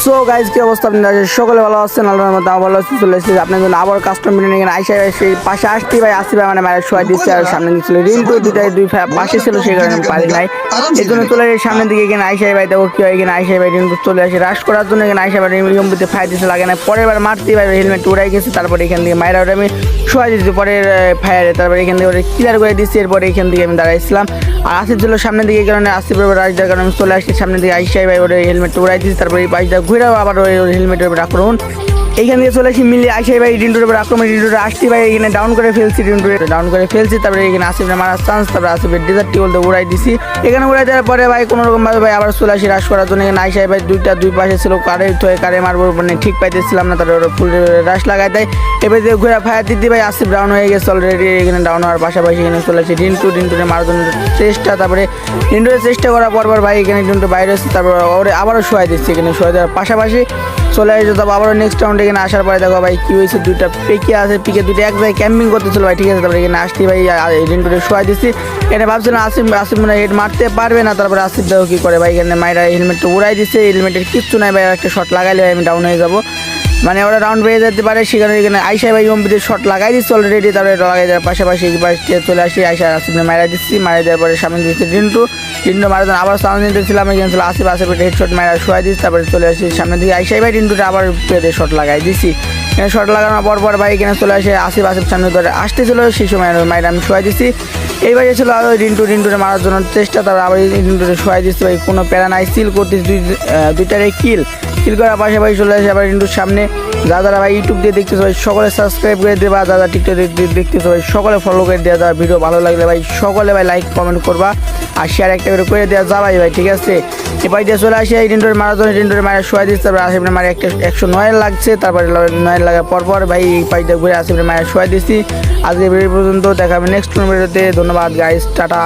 So guys কি অবস্থা আপনারা সকলে ভালো আছেন আল্লাহর মধ্যে ভালো আছি চলে এসেছি আপনার জন্য আবার কাস্টম ভিডিও নিয়ে আইসা সেই পাশে আসতে ভাই আসতে ভাই মানে মায়ের শোয়া দিচ্ছে আর সামনে ছিল রিন্টু দুই পাশে ছিল সেই কারণে পারি নাই এই জন্য চলে যাই সামনের দিকে এখানে আইসাই ভাই দেখো কি হয় এখানে আইসাই ভাই রিন্টু চলে আসে রাশ করার জন্য এখানে আইসাই ভাই রিম্বুতে ফায়ার দিতে লাগে না পরের বার মারতে ভাই হেলমেট উড়াই গেছে তারপরে এখান থেকে মায়েরা ওটা আমি শোয়া দিচ্ছি পরের ফায়ারে তারপরে এখান থেকে ওটা ক্লিয়ার করে দিচ্ছি এরপরে এখান থেকে আমি দাঁড়াইছিলাম আর আসিফ ছিল সামনের দিকে এই কারণে আসিফ রাজদার কারণে আমি চলে আসছি সামনের দিকে আইসাই ভাই ওটা হেলমেট উড়াই দিচ্ছি তারপরে এই পাশটা ঘুরেও আবার ওই হেলমেটের উপর আক্রমণ এইখান থেকে চলে আসি মিলিয়ে আইসাই ভাই রিন্টুর উপর আক্রমণ রিন্টুরে আসছি ভাই এখানে ডাউন করে ফেলছি রিন্টুরে ডাউন করে ফেলছি তারপরে এখানে আসিফের মারার চান্স তারপরে আসিফের ডেজার্টটি বলতে উড়াই দিছি এখানে উড়াই দেওয়ার পরে ভাই কোনো রকমভাবে ভাই আবার চলে আসি রাশ করার জন্য এখানে আইসাই ভাই দুই পাশে ছিল কারে মারবো মানে ঠিক পাইতেছিলাম না তারপরে ফুল রাশ লাগাই দেয় এবার যে ঘুরে ফায়ার দিতে ভাই আসিফ ডাউন হয়ে গেছে অলরেডি এখানে ডাউন হওয়ার পাশাপাশি এখানে চলে আসি রিন্টুরে মারার জন্য চেষ্টা তারপরে রিন্টুরে চেষ্টা করার পর ভাই এখানে রিন্টু বাইরে এসেছে তারপর ওরে আবারও শোয়াই দিচ্ছে এখানে শোয়া দেওয়ার পাশাপাশি চলে আসে তবে আবারও নেক্সট রাউন্ডে এখানে আসার পরে দেখো ভাই কী হয়েছে দুইটা পেকে আছে পিকে দুটো এক জায়গায় ক্যাম্পিং করতেছিল ভাই ঠিক আছে তারপরে এখানে আসছি ভাই রিন্টুরে শোয়াই দিচ্ছি এখানে ভাবছিলাম আসিফ মনে হেড মারতে পারবে না তারপরে আসিফ দেখো কী করে ভাই এখানে মাইরা হেলমেটটা উড়াই দিচ্ছে হেলমেটের কিচ্ছু নাই ভাই একটা শট লাগাইলে আমি ডাউন হয়ে যাবো মানে ওরা রাউন্ড পেয়ে যেতে পারে সেখানে এখানে আইসাই ভাই ওমবিতে শট লাগাই দিচ্ছে অলরেডি তারপরে লাগাই দেওয়ার পাশাপাশি এই পাশে চলে আসি আইসা আসিফ মারা দিচ্ছি মারা দেওয়ার পরে সামনে দিচ্ছে রিন্টু মারার জন্য আবার সামনে দিতেছিলাম এখানে ছিল আসিফের হেডশট মারা শোয়াই দিচ্ছি তারপরে চলে আসি সামনে দিকে আইসাই ভাই রিন্টুটা আবার পেয়ে শট লাগাই দিচ্ছি এখানে শট লাগানোর পর ভাই এখানে চলে আসে আসিফ সামনে ধরে আসতেছিল সেই সময় মায়ের আমি শোয়াই দিচ্ছি এইবারে ছিল আরও রিন্টুরে মারার জন্য চেষ্টা তারপর আবার রিন্টুরে শোয়াই দিচ্ছি ভাই কোনো প্যারা নাই সিল করতেছি দুইটারে কিল করার পাশাপাশি চলে আসে আবার রিন্টুর সামনে যারা ভাই ইউটিউব দিয়ে দেখতেছো ভাই সকলে সাবস্ক্রাইব করে দেবা যারা টিকটক দেখতেছো ভাই সকলে ফলো করে দেওয়া যারা ভিডিও ভালো লাগলে ভাই সকলে ভাই লাইক কমেন্ট করবা আর শেয়ার একটা করে দেওয়া যাবে ভাই ঠিক আছে এবার দিয়ে চলে আসে এই রিন্টুর মারার জন্য রিন্টুর মারা শোয়াই দিচ্ছে তারপরে আসিফের মারা একটা 109 লাগছে তারপরে 9 লাগার পর ভাই এই পাইটা ঘুরে আসিফের মারা শোয়াই দিচ্ছি আজকে ভিডিও পর্যন্ত দেখা হবে নেক্সট ভিডিওতে ধন্যবাদ গাইস টাটা।